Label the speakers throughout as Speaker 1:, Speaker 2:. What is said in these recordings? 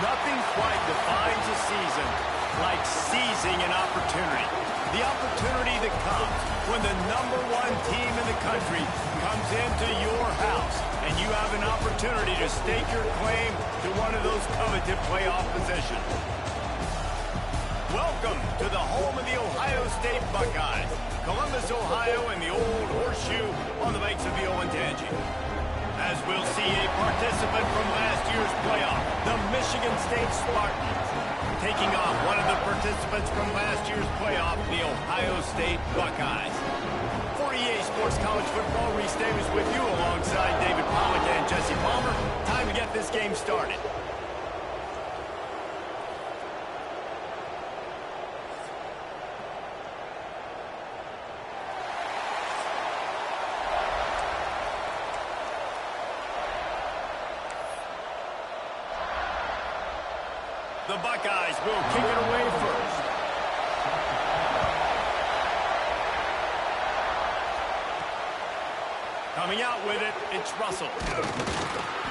Speaker 1: Nothing quite defines a season like seizing an opportunity. The opportunity that comes when the #1 team in the country comes into your house and you have an opportunity to stake your claim to one of those coveted playoff positions. Welcome to the home of the Ohio State Buckeyes, Columbus, Ohio, and the Old Horseshoe on the banks of the Olentangy. As we'll see a participant from last year's playoff, the Michigan State Spartans, taking on one of the participants from last year's playoff, the Ohio State Buckeyes. For EA Sports College Football, Reese Davis with you alongside David Pollack and Jesse Palmer. Time to get this game started. The Buckeyes will kick it away first. Coming out with it, it's Russell.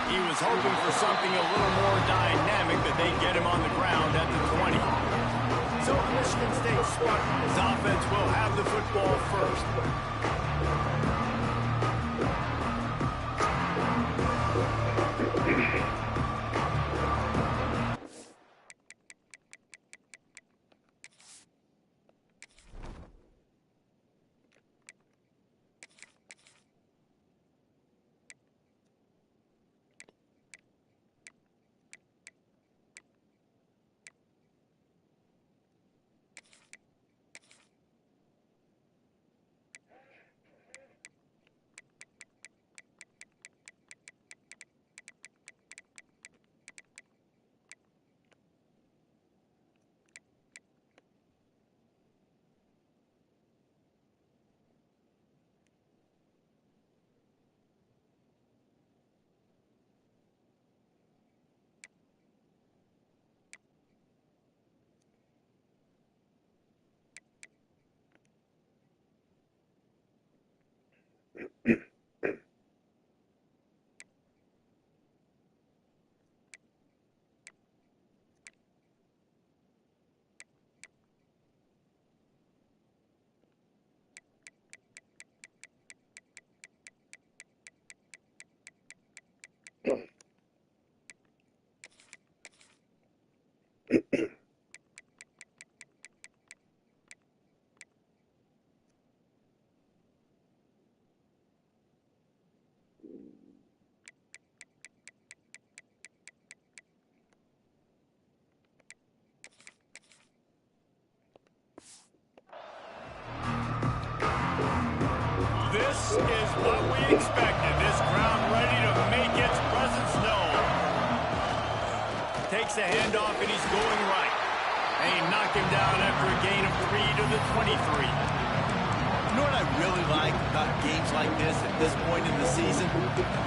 Speaker 1: He was hoping for something a little more dynamic, but they get him on the ground at the 20. So Michigan State Spartans offense will have the football first. is what we expected. This crowd ready to make its presence known. Takes the handoff, and he's going right. And he knocked him down after a gain of 3 to the 23.
Speaker 2: You know what I really like about games like this at this point in the season?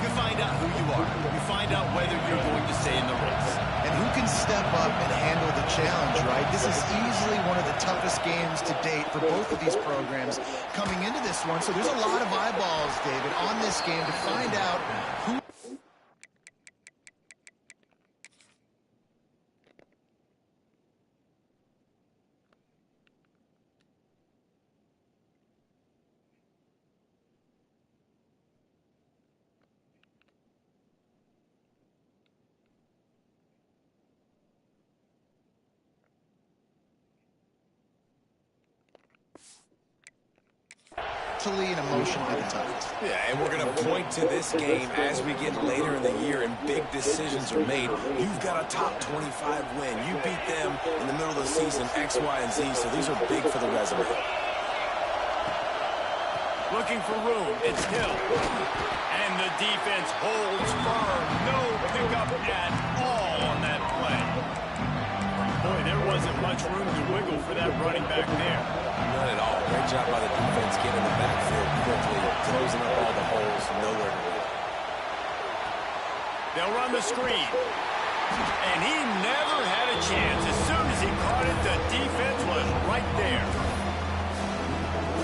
Speaker 2: You find out who you are. You find out whether you're going to stay in the race.
Speaker 3: And who can step up and handle the challenge, right? This is easily one of the toughest games to date for both of these programs coming into this one. So there's a lot of eyeballs, David, on this game to find out who... and emotionally at times.
Speaker 4: Yeah, and we're going to point to this game as we get later in the year and big decisions are made. You've got a top 25 win. You beat them in the middle of the season, X, Y, and Z, so these are big for the resume.
Speaker 1: Looking for room. It's Hill. And the defense holds firm. No pickup at all on that play. Boy, there wasn't much room to wiggle for that running back there.
Speaker 4: Not at all. Great job by the defense getting in the backfield quickly, closing up all the holes, nowhere to go.
Speaker 1: They'll run the screen. And he never had a chance. As soon as he caught it, the defense was right there.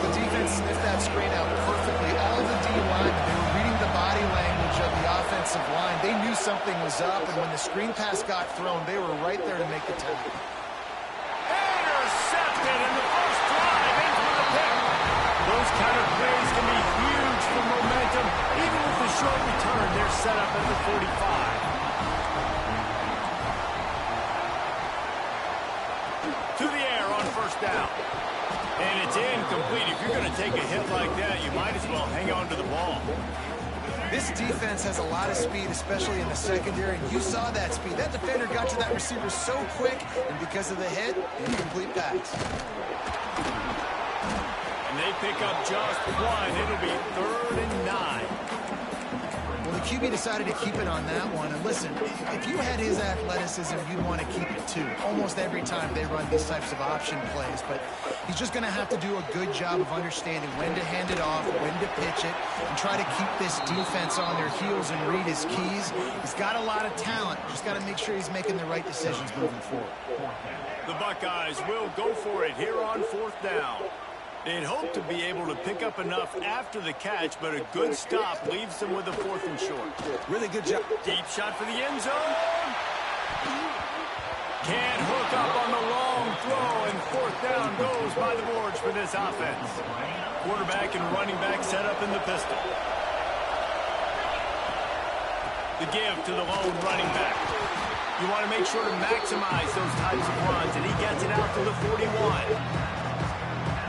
Speaker 3: The defense sniffed that screen out perfectly. All the D linemen, they were reading the body language of the offensive line. They knew something was up, and when the screen pass got thrown, they were right there to make the tackle.
Speaker 1: Intercepted, and the first drive ends with a pick. Those kind of plays can be huge for momentum. Even with the short return, they're set up at the 45. To the air on first down. And it's incomplete. If you're going to take a hit like that, you might as well hang on to the ball.
Speaker 3: This defense has a lot of speed, especially in the secondary, and you saw that speed. That defender got to that receiver so quick, and because of the hit, incomplete pass.
Speaker 1: And they pick up just one. It'll be 3rd and 9.
Speaker 3: Well, the QB decided to keep it on that one. And listen, if you had his athleticism, you'd want to keep it too. Almost every time they run these types of option plays. But he's just going to have to do a good job of understanding when to hand it off, when to pitch it, and try to keep this defense on their heels and read his keys. He's got a lot of talent. Just got to make sure he's making the right decisions moving forward.
Speaker 1: The Buckeyes will go for it here on 4th down. They'd hope to be able to pick up enough after the catch, but a good stop leaves them with a 4th and short.
Speaker 4: Really good job.
Speaker 1: Deep shot for the end zone. Can't hook up on the long throw, and 4th down goes by the boards for this offense. Quarterback and running back set up in the pistol. The give to the lone running back. You want to make sure to maximize those types of runs, and he gets it out to the 41.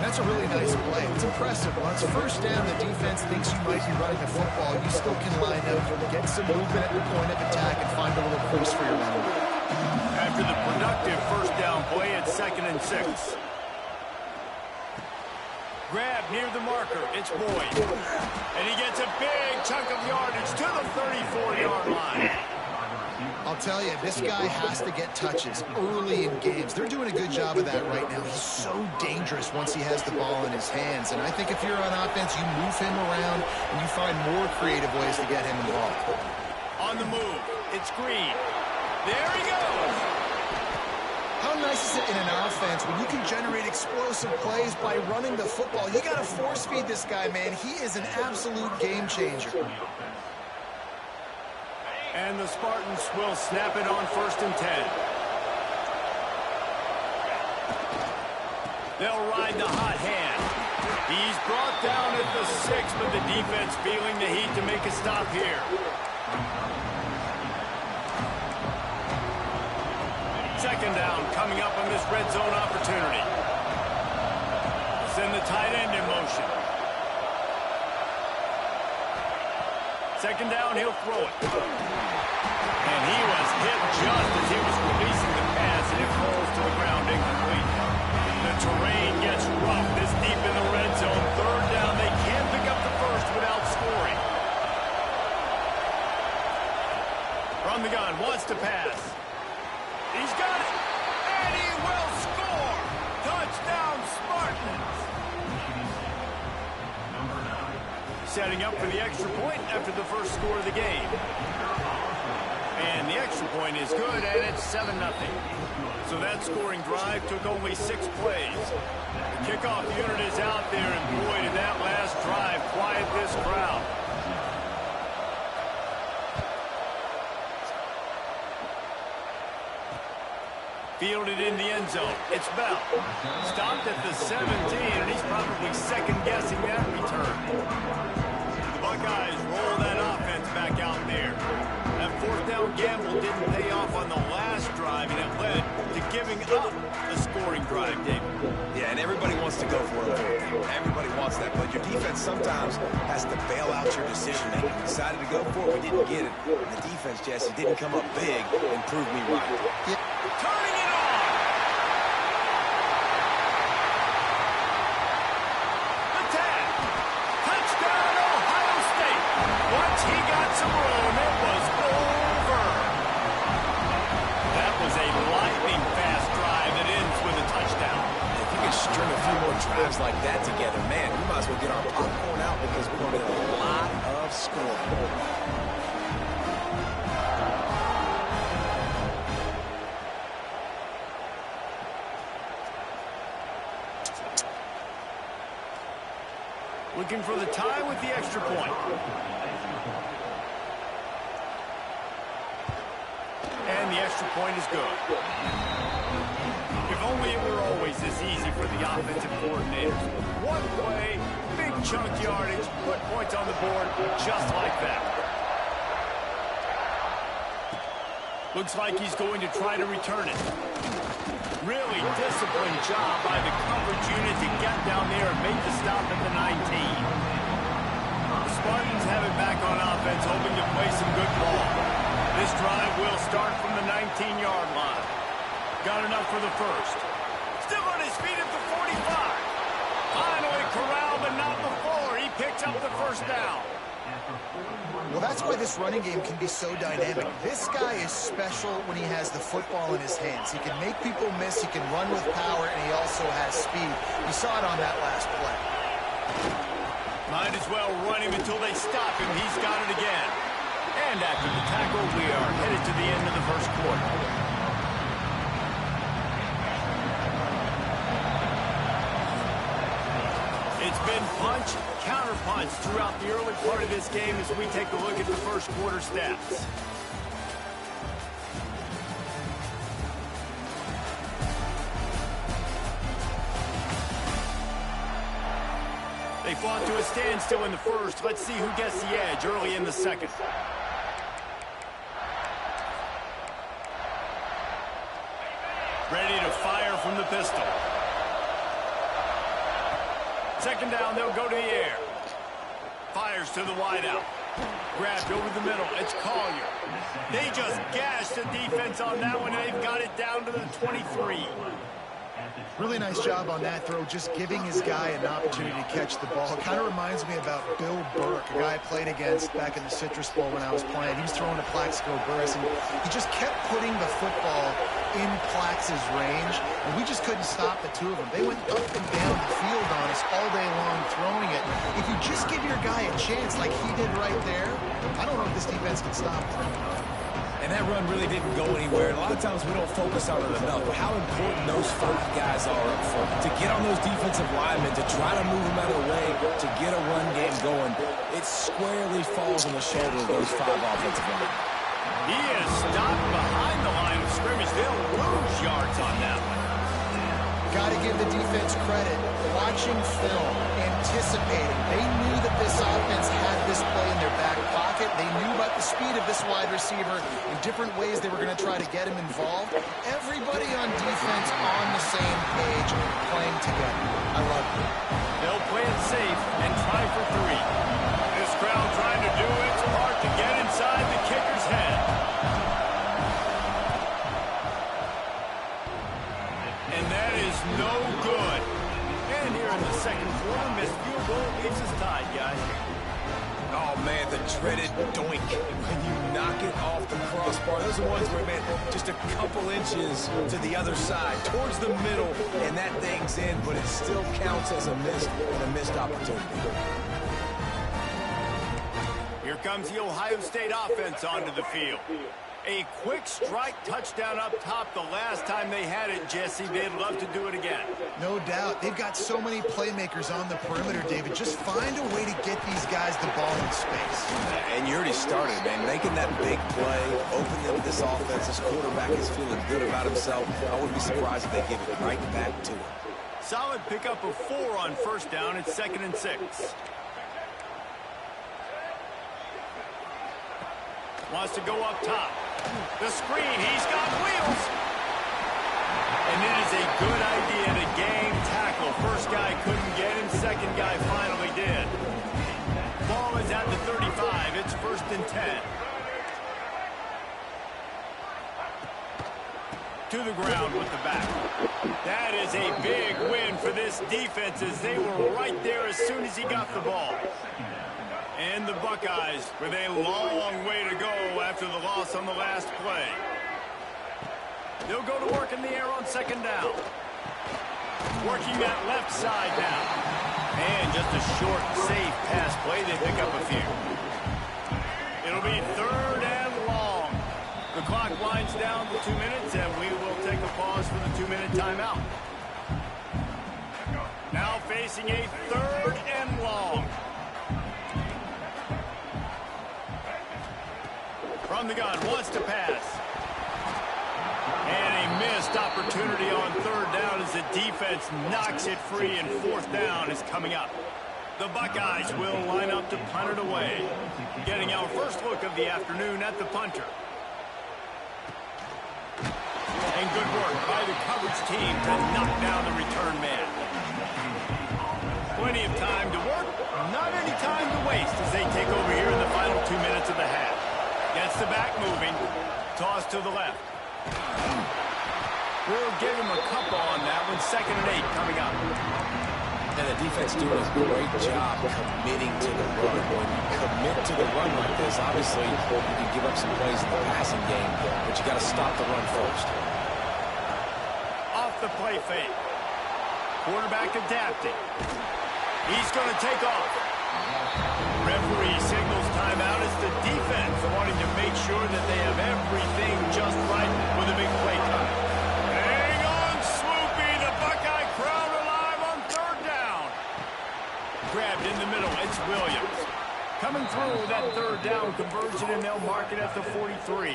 Speaker 3: That's a really nice play. It's impressive. Once first down, the defense thinks you might be running the football. You still can line up, get some movement at the point of attack, and find a little crease for your running back.
Speaker 1: After the productive first down play, it's 2nd and 6. Grab near the marker. It's Boyd. And he gets a big chunk of yardage to the 34-yard line.
Speaker 3: I'll tell you, this guy has to get touches early in games. They're doing a good job of that right now. He's so dangerous once he has the ball in his hands. And I think if you're on offense, you move him around and you find more creative ways to get him involved.
Speaker 1: On the move, it's Green. There he goes.
Speaker 3: How nice is it in an offense when you can generate explosive plays by running the football? You got to force feed this guy, man. He is an absolute game changer.
Speaker 1: And the Spartans will snap it on 1st and 10. They'll ride the hot hand. He's brought down at the 6, but the defense feeling the heat to make a stop here. Second down coming up on this red zone opportunity. Send the tight end in motion. Second down, he'll throw it. And he was hit just as he was releasing the pass, and it falls to the ground incomplete. The terrain gets rough this deep in the red zone. 3rd down, they can't pick up the first without setting up for the extra point after the first score of the game. And the extra point is good, and it's 7-0. So that scoring drive took only 6 plays. The kickoff unit is out there, and boy, did that last drive quiet this crowd. Fielded in the end zone. It's Bell. Stopped at the 17, and he's probably second-guessing that return. The Buckeyes roll that offense back out there. That fourth down gamble didn't pay off on the last drive, and it led to giving up the scoring drive, David.
Speaker 4: Yeah, and everybody wants to go for it. Everybody wants that, but your defense sometimes has to bail out your decision-making. We decided to go for it, we didn't get it. And the defense, Jesse, didn't come up big and prove me right.
Speaker 3: Yeah.
Speaker 1: Turning it on! The tag! Touchdown, Ohio State! Once he got some room, it was over. That was a lightning-fast drive that ends with a touchdown.
Speaker 4: If you can string a few more drives like that together, man, we might as well get our popcorn out because we're going to get a lot of scoring.
Speaker 1: Looking for the tie with the extra point. And the extra point is good. If only it were always this easy for the offensive coordinators. One play, big chunk yardage, put points on the board just like that. Looks like he's going to try to return it. Really disciplined job by the coverage unit to get down there and make the stop at the 19. The Spartans have it back on offense, hoping to play some good ball. This drive will start from the 19-yard line. Got enough for the first. Still on his feet at the 45. Finally corralled, but not before. He picks up the first down.
Speaker 3: Well, that's why this running game can be so dynamic. This guy is special when he has the football in his hands. He can make people miss, he can run with power, and he also has speed. You saw it on that last play.
Speaker 1: Might as well run him until they stop him. He's got it again. And after the tackle, we are headed to the end of the first quarter. It's been punch, counter-punch throughout the early part of this game as we take a look at the first quarter stats. They fought to a standstill in the first. Let's see who gets the edge early in the second. Ready to fire from the pistol. Second down, they'll go to the air. Fires to the wideout. Grabbed over the middle. It's Collier. They just gashed the defense on that one, and they've got it down to the 23.
Speaker 3: Really nice job on that throw, just giving his guy an opportunity to catch the ball. Kind of reminds me about Bill Burke, a guy I played against back in the Citrus Bowl when I was playing. He was throwing to Plaxico Burress, and he just kept putting the football in Plax's range, and we just couldn't stop the two of them. They went up and down the field on us all day long throwing it. If you just give your guy a chance like he did right there, I don't know if this defense can stop him.
Speaker 4: And that run really didn't go anywhere. A lot of times we don't focus on it enough, but how important those 5 guys are up front. To get on those defensive linemen, to try to move them out of the way, to get a run game going, it squarely falls on the shoulder of those 5 offensive linemen.
Speaker 1: He is stopped behind the line of scrimmage. They'll lose yards on that one.
Speaker 3: Got to give the defense credit. Watching film, anticipating. They knew that this offense had this play in their back pocket. They knew about the speed of this wide receiver in different ways they were going to try to get him involved. Everybody on defense on the same page, playing together. I love it.
Speaker 1: They'll play it safe and try for 3. This crowd trying to do its part to get inside the kicker's head. And that is no good. And here in the second quarter, missed field goal leaves us tied, guys.
Speaker 4: Oh, man, the dreaded doink. When you knock it off the crossbar, those are ones where, man, just a couple inches to the other side, towards the middle, and that thing's in, but it still counts as a missed opportunity.
Speaker 1: comes the Ohio State offense onto the field. A quick strike touchdown up top the last time they had it, Jesse. They'd love to do it again.
Speaker 3: No doubt. They've got so many playmakers on the perimeter, David. Just find a way to get these guys the ball in space.
Speaker 4: And you already started, man. Making that big play, opening up this offense. This quarterback is feeling good about himself. I wouldn't be surprised if they give it right back to him.
Speaker 1: Solid pickup of 4 on first down. It's 2nd and 6. Wants to go up top. The screen, he's got wheels. And it is a good idea to gang tackle. First guy couldn't get him, second guy finally did. Ball is at the 35, it's 1st and 10. To the ground with the back. That is a big win for this defense as they were right there as soon as he got the ball. And the Buckeyes with a long way to go after the loss on the last play. They'll go to work in the air on 2nd down. Working that left side now. And just a short, safe pass play. They pick up a few. It'll be 3rd and long. The clock winds down to 2 minutes, and we will take a pause for the 2-minute timeout. Now facing a 3rd and long. From the gun, wants to pass. And a missed opportunity on 3rd down as the defense knocks it free, and 4th down is coming up. The Buckeyes will line up to punt it away. Getting our first look of the afternoon at the punter. And good work by the coverage team to knock down the return man. Plenty of time to work, not any time to waste as they take over here in the final 2 minutes of the half. Gets the back moving. Toss to the left. We'll give him a couple on that one. 2nd and 8 coming up.
Speaker 4: And the defense doing a great job committing to the run. When you commit to the run like this, obviously you can give up some plays in the passing game, but you got to stop the run first.
Speaker 1: Off the play fake. Quarterback adapting. He's going to take off. Referee signals timeout as the defense wanting to make sure that they have everything just right with a big play time. Hang on, Swoopy. The Buckeye crowd alive on 3rd down. Grabbed in the middle. It's Williams. Coming through that 3rd down conversion, and they'll mark it at the 43.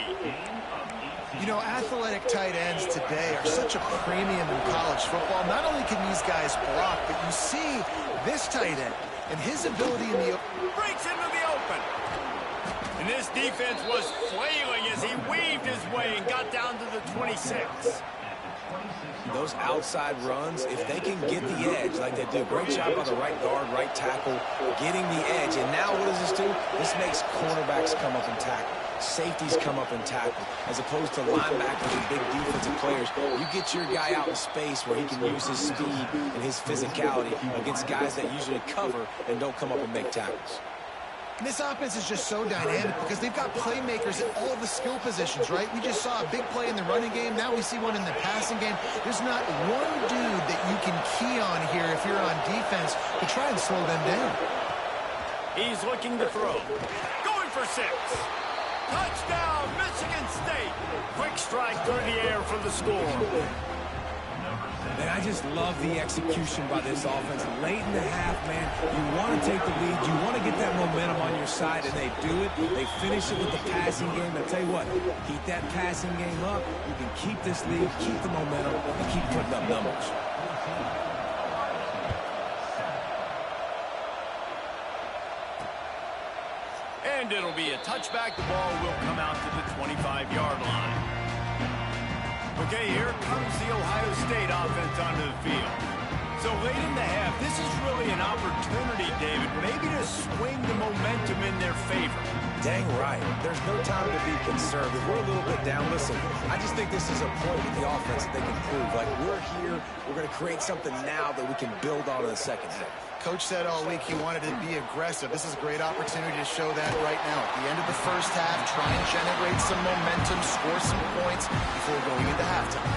Speaker 3: You know, athletic tight ends today are such a premium in college football. Not only can these guys block, but you see this tight end and his ability in the
Speaker 1: breaks into the open. And this defense was flailing as he weaved his way and got down to the 26.
Speaker 4: Those outside runs, if they can get the edge like they do, great job by the right guard, right tackle, getting the edge. And now what does this do? This makes cornerbacks come up and tackle. Safeties come up and tackle. As opposed to linebackers and big defensive players, you get your guy out in space where he can use his speed and his physicality against guys that usually cover and don't come up and make tackles.
Speaker 3: This offense is just so dynamic because they've got playmakers at all the skill positions, right? We just saw a big play in the running game. Now we see one in the passing game. There's not one dude that you can key on here if you're on defense to try and slow them down.
Speaker 1: He's looking to throw. Going for 6. Touchdown, Michigan State. Quick strike through the air for the score.
Speaker 5: Man, I just love the execution by this offense. Late in the half, man, you want to take the lead. You want to get that momentum on your side, and they do it. They finish it with the passing game. I'll tell you what, keep that passing game up. You can keep this lead, keep the momentum, and keep putting up numbers.
Speaker 1: And it'll be a touchback. The ball will come out to the 25-yard line. Okay, here comes the Ohio State offense onto the field. So late in the half, this is really an opportunity, David, maybe to swing the momentum in their favor.
Speaker 4: Dang right. There's no time to be conservative. We're a little bit down. Listen, I just think this is a point with the offense that they can prove. Like, we're here, we're going to create something now that we can build on in the second half.
Speaker 3: Coach said all week he wanted to be aggressive. This is a great opportunity to show that right now. At the end of the first half, try and generate some momentum, score some points before going into halftime.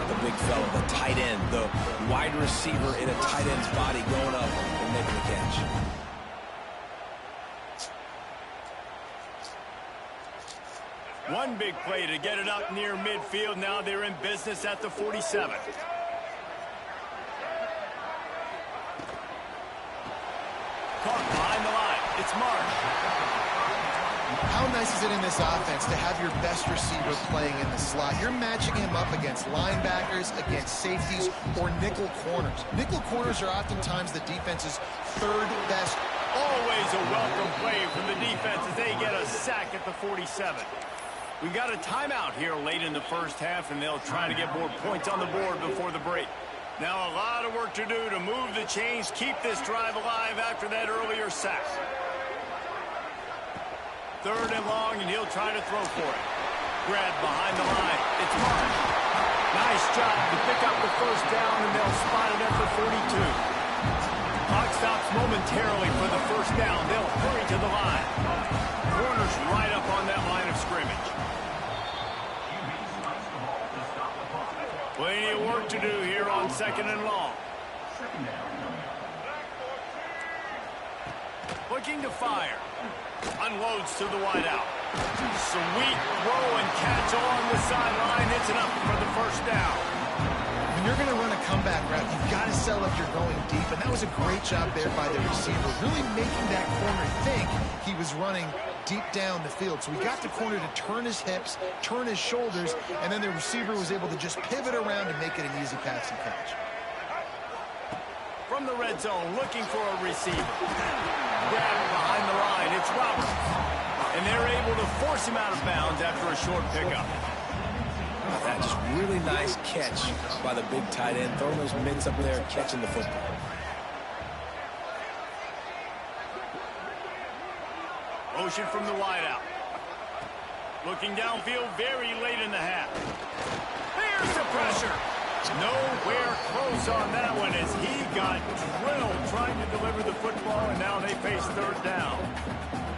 Speaker 4: The big fella, the tight end, the wide receiver in a tight end's body going up and making the catch.
Speaker 1: One big play to get it up near midfield. Now they're in business at the 47. Caught behind the line. It's Mark.
Speaker 3: How nice is it in this offense to have your best receiver playing in the slot? You're matching him up against linebackers, against safeties, or nickel corners. Nickel corners are oftentimes the defense's third best.
Speaker 1: Always a welcome play from the defense as they get a sack at the 47. We've got a timeout here late in the first half, and they'll try to get more points on the board before the break. Now a lot of work to do to move the chains, keep this drive alive after that earlier sack. Third and long, and he'll try to throw for it. Grab behind the line. It's Mark. Nice job to pick up the first down, and they'll spot it at the 42. Clock stops momentarily for the first down. They'll hurry to the line. Corner's right up on that line of scrimmage. Plenty of work to do here on second and long. Looking to fire. Unloads to the wideout. Sweet throw and catch along the sideline. It's enough for the first down.
Speaker 3: When you're going to run a comeback route, you've got to sell if you're going deep, and that was a great job there by the receiver, really making that corner think he was running deep down the field. So we got the corner to turn his hips, turn his shoulders, and then the receiver was able to just pivot around and make it an easy passing catch.
Speaker 1: From the red zone, looking for a receiver. Grab behind the line. It's Roberts. And they're able to force him out of bounds after a short pickup.
Speaker 4: That just really nice catch by the big tight end, throwing those mitts up there, catching the football.
Speaker 1: Motion from the wideout. Looking downfield very late in the half. There's the pressure. Nowhere close on that one as he got drilled trying to deliver the football, and now they face third down.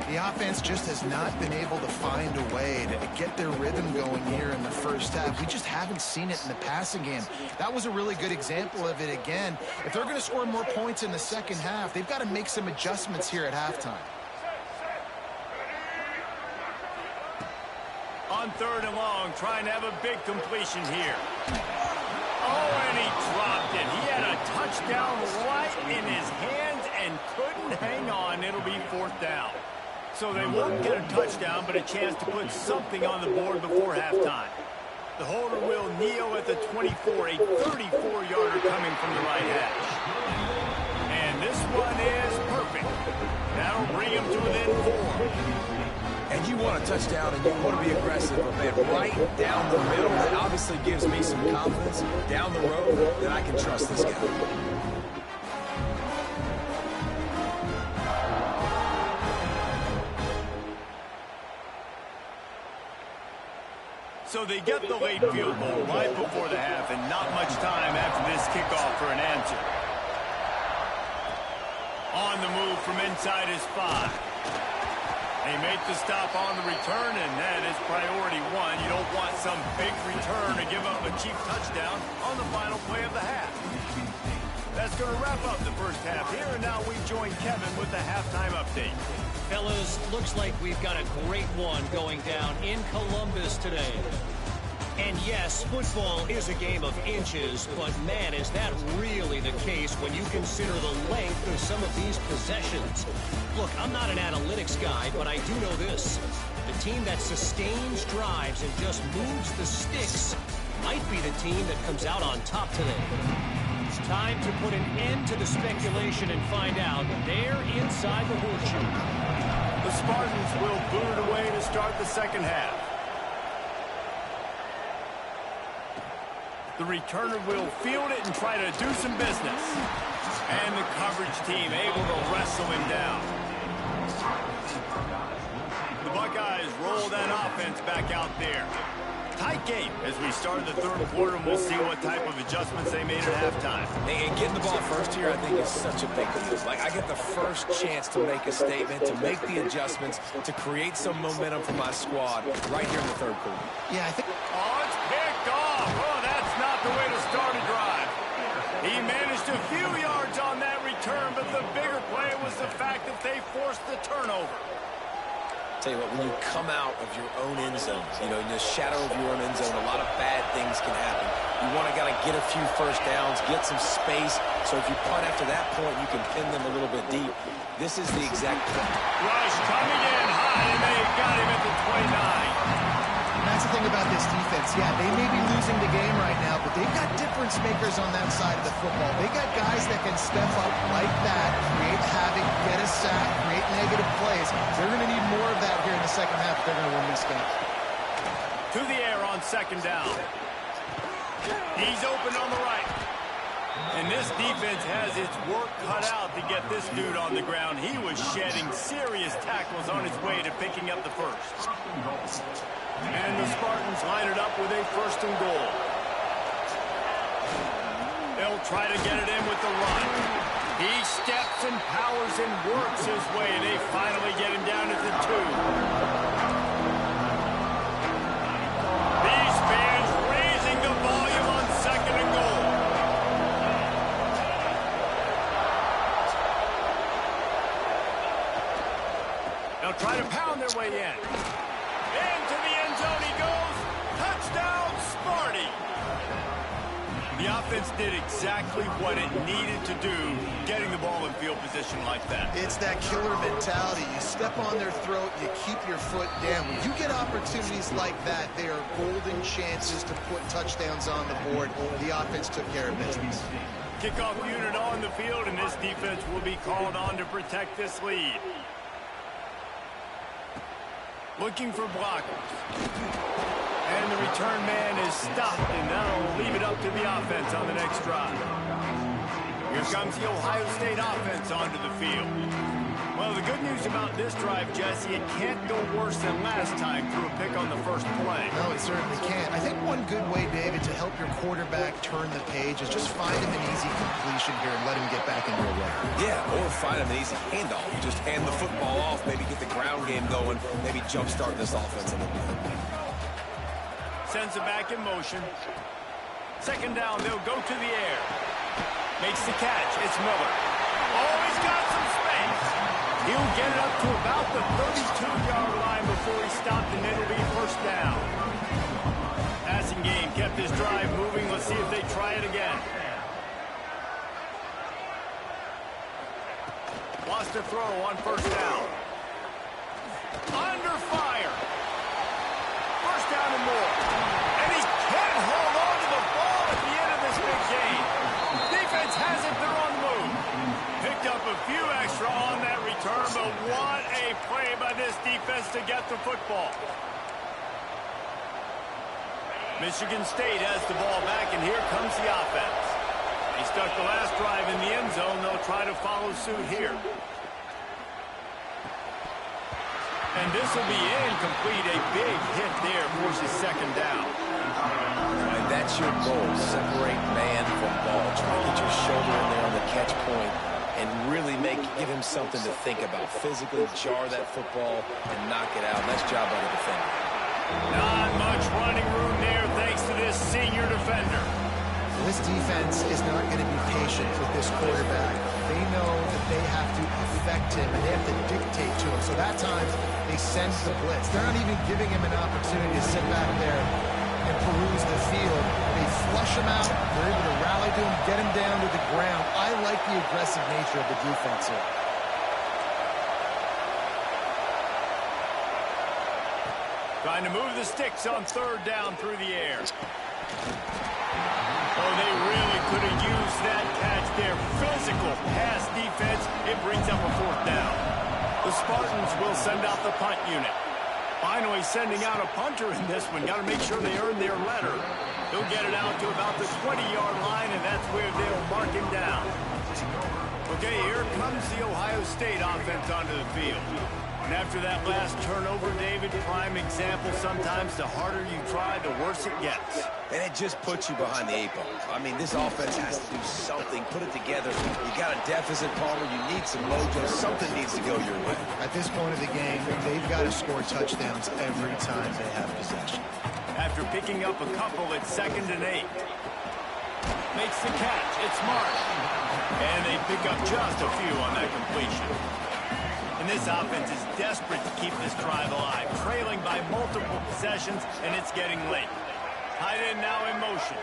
Speaker 3: The offense just has not been able to find a way to get their rhythm going here in the first half. We just haven't seen it in the passing game. That was a really good example of it again. If they're going to score more points in the second half, they've got to make some adjustments here at halftime.
Speaker 1: On third and long, trying to have a big completion here. Oh, and he dropped it. He had a touchdown right in his hands and couldn't hang on. It'll be fourth down. So they won't get a touchdown, but a chance to put something on the board before halftime. The holder will kneel at the 24, a 34-yarder coming from the right hash. And this one is perfect. That'll bring him to within 4.
Speaker 4: And you want a touchdown and you want to be aggressive, but man, right down the middle, that obviously gives me some confidence down the road that I can trust this guy.
Speaker 1: So they get the late field goal right before the half, and not much time after this kickoff for an answer. On the move from inside his 5. They make the stop on the return, and that is priority 1. You don't want some big return to give up a cheap touchdown on the final play of the half. That's going to wrap up the first half here, and now we join Kevin with the halftime update.
Speaker 6: Fellas, looks like we've got a great one going down in Columbus today. And yes, football is a game of inches, but man, is that really the case when you consider the length of some of these possessions. Look, I'm not an analytics guy, but I do know this. The team that sustains drives and just moves the sticks might be the team that comes out on top today. It's time to put an end to the speculation and find out. They're inside the horseshoe.
Speaker 1: The Spartans will boot it away to start the second half. The returner will field it and try to do some business. And the coverage team able to wrestle him down. The Buckeyes roll that offense back out there. Tight game as we start the third quarter, and we'll see what type of adjustments they made at halftime.
Speaker 4: And getting the ball first here, I think, is such a big deal. Like, I get the first chance to make a statement, to make the adjustments, to create some momentum for my squad right here in the third quarter.
Speaker 3: Yeah, I think...
Speaker 1: Oh, it's picked off. Oh, that's not the way to start a drive. He managed a few yards on that return, but the bigger play was the fact that they forced the turnover.
Speaker 4: Tell you what, when you come out of your own end zone, you know, in the shadow of your own end zone, a lot of bad things can happen. You want to get a few first downs, get some space, so if you punt after that point, you can pin them a little bit deep. This is the exact point.
Speaker 1: Rush coming in high, and they got him at the 29.
Speaker 3: And that's the thing about this defense. Yeah, they may be losing the game right now, but they've got difference makers on that side of the football. They got guys that can step up like that, create havoc, get a sack, create negative plays. They're going to need more of that here in the second half if they're going to win this game.
Speaker 1: To the air on second down. He's open on the right. And this defense has its work cut out to get this dude on the ground. He was shedding serious tackles on his way to picking up the first. And the Spartans line it up with a first and goal. They'll try to get it in with the run. He steps and powers and works his way, and they finally get him down at the 2. These fans raising the volume on second and goal. They'll try to pound their way in. Into the end zone he goes. Touchdown, Sparty. The offense did exactly what it needed to do, getting the ball in field position like that.
Speaker 3: It's that killer mentality. You step on their throat, you keep your foot down. When you get opportunities like that, they are golden chances to put touchdowns on the board. The offense took care of business.
Speaker 1: Kickoff unit on the field, and this defense will be called on to protect this lead. Looking for blockers. And the return man is stopped, and that'll leave it up to the offense on the next drive. Here comes the Ohio State offense onto the field. Well, the good news about this drive, Jesse, it can't go worse than last time through a pick on the first play.
Speaker 3: No, it certainly can't. I think one good way, David, to help your quarterback turn the page is just find him an easy completion here and let him get back into a run.
Speaker 4: Yeah, or find him an easy handoff. You just hand the football off, maybe get the ground game going, maybe jumpstart this offense a little bit.
Speaker 1: Sends it back in motion. Second down, they'll go to the air. Makes the catch. It's Miller. Oh, he's got some space. He'll get it up to about the 32-yard line before he stopped, and it'll be first down. Passing game kept his drive moving. Let's see if they try it again. Lost a throw on first down. Under fire. First down and more. And he can't hold on to the ball at the end of this big game. Defense has it. They're on the move. Picked up a few extra on that return, but what a play by this defense to get the football. Michigan State has the ball back, and here comes the offense. They stuck the last drive in the end zone. They'll try to follow suit here. And this will be incomplete. A big hit there forces second down.
Speaker 4: And that's your goal. Separate man from ball. Try to get your shoulder in there on the catch point and really give him something to think about. Physically jar that football and knock it out. Nice job by the defender.
Speaker 1: Not much running room there thanks to this senior defender.
Speaker 3: This defense is not going to be patient with this quarterback. They know that they have to affect him and they have to dictate to him. So that time they send the blitz. They're not even giving him an opportunity to sit back there and peruse the field. They flush him out. They're able to rally to him, get him down to the ground. I like the aggressive nature of the defense here.
Speaker 1: Trying to move the sticks on third down through the air. Oh, they really could have used that catch there. Physical pass defense. It brings up a fourth down. The Spartans will send out the punt unit. Finally sending out a punter in this one. Got to make sure they earn their letter. They'll get it out to about the 20-yard line, and that's where they'll mark him down. Okay, here comes the Ohio State offense onto the field. And after that last turnover, David, prime example, sometimes the harder you try, the worse it gets.
Speaker 4: And it just puts you behind the 8 ball. I mean, this offense has to do something. Put it together. You got a deficit, Palmer. You need some mojo. Something needs to go your way.
Speaker 3: At this point of the game, they've got to score touchdowns every time they have possession.
Speaker 1: After picking up a couple, it's 2nd and 8. Makes the catch. It's Marsh. And they pick up just a few on that completion. And this offense is desperate to keep this drive alive, trailing by multiple possessions, and it's getting late. Tight end now in motion.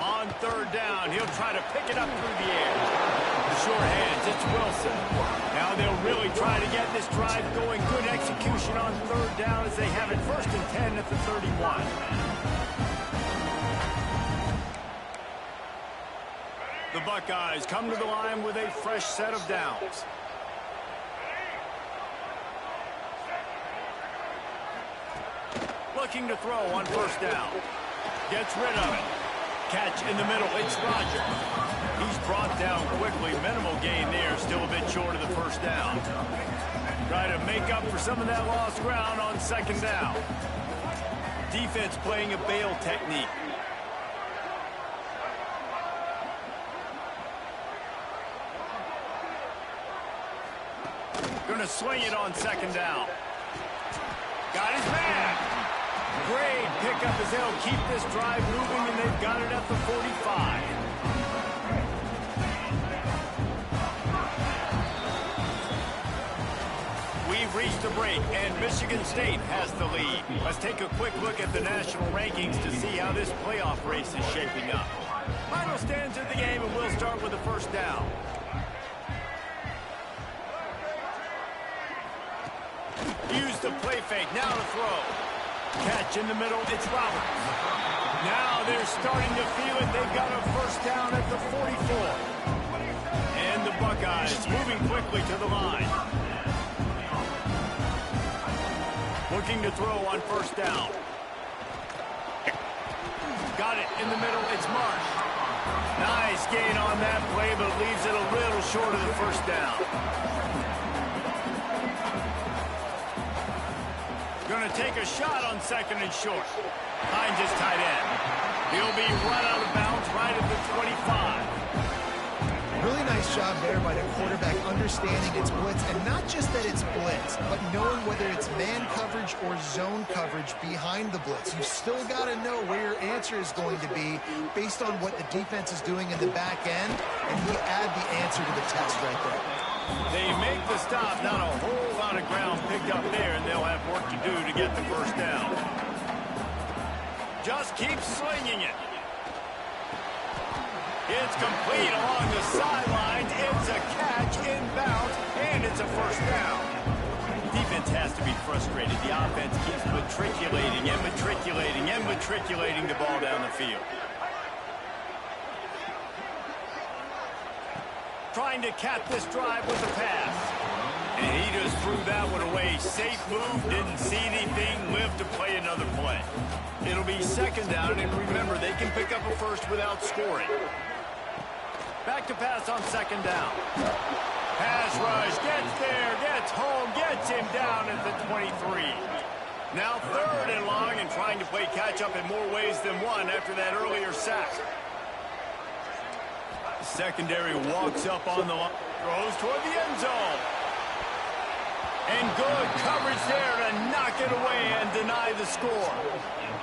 Speaker 1: On third down, he'll try to pick it up through the air. The short hands, it's Wilson. Now they'll really try to get this drive going. Good execution on third down as they have it 1st and 10 at the 31. The Buckeyes come to the line with a fresh set of downs. Looking to throw on 1st down. Gets rid of it. Catch in the middle, it's Roger. He's brought down quickly. Minimal gain there, still a bit short of the 1st down. Try to make up for some of that lost ground on 2nd down. Defense playing a bail technique. Gonna swing it on 2nd down. Got his man. Great pickup as they'll keep this drive moving, and they've got it at the 45. We've reached the break, and Michigan State has the lead. Let's take a quick look at the national rankings to see how this playoff race is shaping up. Final stands of the game, and we'll start with the 1st down. Use the play fake, now to throw. Catch in the middle, it's Roberts. Now they're starting to feel it. They've got a 1st down at the 44. And the Buckeyes moving quickly to the line. Looking to throw on 1st down. Got it in the middle, it's Marsh. Nice gain on that play, but leaves it a little short of the 1st down. Going to take a shot on 2nd and short. Finds his tight end. He'll be run out of bounds right at the 25.
Speaker 3: Really nice job there by the quarterback understanding it's blitz, and not just that it's blitz, but knowing whether it's man coverage or zone coverage behind the blitz. You've still got to know where your answer is going to be based on what the defense is doing in the back end, and you add the answer to the test right there.
Speaker 1: They make the stop, not a whole lot of ground picked up there, and they'll have work to do to get the 1st down. Just keep slinging it. It's complete along the sidelines. It's a catch inbounds, and it's a 1st down. Defense has to be frustrated. The offense keeps matriculating and matriculating and matriculating the ball down the field. Trying to cap this drive with a pass. And he just threw that one away. Safe move, didn't see anything, lived to play another play. It'll be 2nd down, and remember, they can pick up a 1st without scoring. Back to pass on 2nd down. Pass rush, gets there, gets home, gets him down at the 23. Now 3rd and long, and trying to play catch-up in more ways than one after that earlier sack. Secondary walks up on the line, throws toward the end zone. And good coverage there to knock it away and deny the score.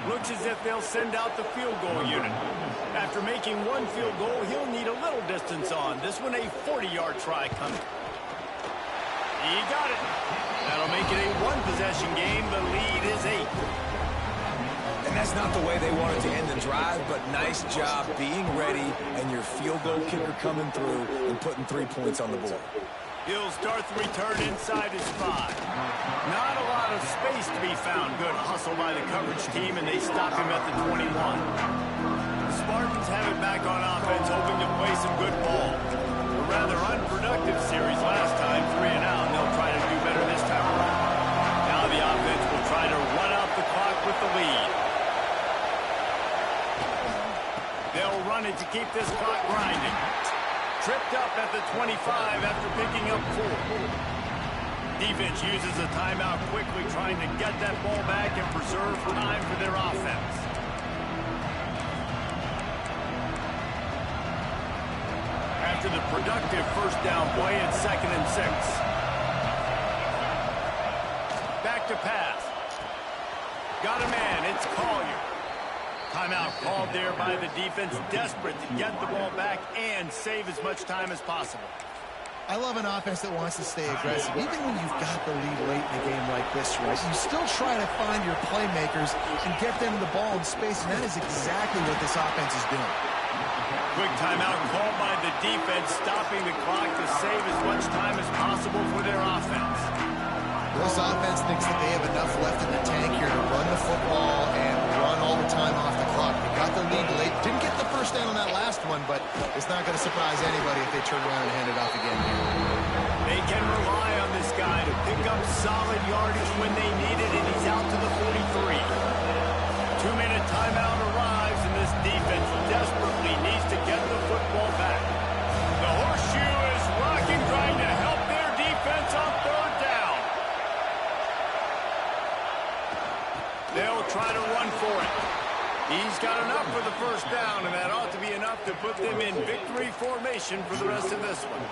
Speaker 1: Looks as if they'll send out the field goal unit. After making one field goal, he'll need a little distance on. This one a 40-yard try coming. He got it. That'll make it a 1-possession game. The lead is 8.
Speaker 4: And that's not the way they wanted to end the drive, but nice job being ready and your field goal kicker coming through and putting 3 points on the board.
Speaker 1: He'll start the return inside his 5. Not a lot of space to be found. Good hustle by the coverage team, and they stop him at the 21. The Spartans have it back on offense, hoping to play some good ball. A rather unproductive series last time, 3 and out, and they'll try to do better this time around. Now the offense will try to run out the clock with the lead. They'll run it to keep this clock grinding. Tripped up at the 25 after picking up 4. Defense uses a timeout quickly, trying to get that ball back and preserve time for their offense. After the productive 1st down play, it's 2nd and 6. Back to pass. Got a man, it's Collier. Timeout called there by the defense, desperate to get the ball back and save as much time as possible.
Speaker 3: I love an offense that wants to stay aggressive. Even when you've got the lead late in a game like this, right, you still try to find your playmakers and get them the ball in space, and that is exactly what this offense is doing.
Speaker 1: Quick timeout called by the defense, stopping the clock to save as much time as possible for their offense.
Speaker 3: This offense thinks that they have enough left in the tank here to run the football and run all the time off the clock. They got the lead late. Didn't get the first down on that last one, but it's not going to surprise anybody if they turn around and hand it off again here.
Speaker 1: They can rely on this guy to pick up solid yardage when they need it, and he's out to the 43. 2-minute timeout arrives, and this defense desperately needs to get the football back. The horseshoe is rocking, trying to help their defense on third down. They'll try to run for it. He's got enough for the first down, and that ought to be enough to put them in victory formation for the rest of this one.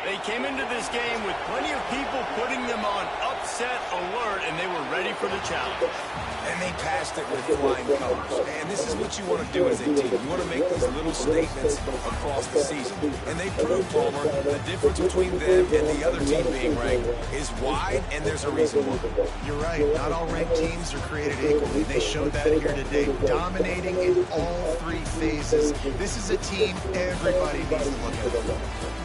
Speaker 1: They came into this game with plenty of people putting them on upset alert, and they were ready for the challenge.
Speaker 4: And they passed it with flying colors. And this is what you want to do as a team. You want to make these little statements across the season. And they proved, Palmer, the difference between them and the other team being ranked is wide, and there's a reason why.
Speaker 3: You're right. Not all ranked teams are created equally. They showed that here today, dominating in all three phases. This is a team everybody needs to look at.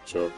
Speaker 7: Sure.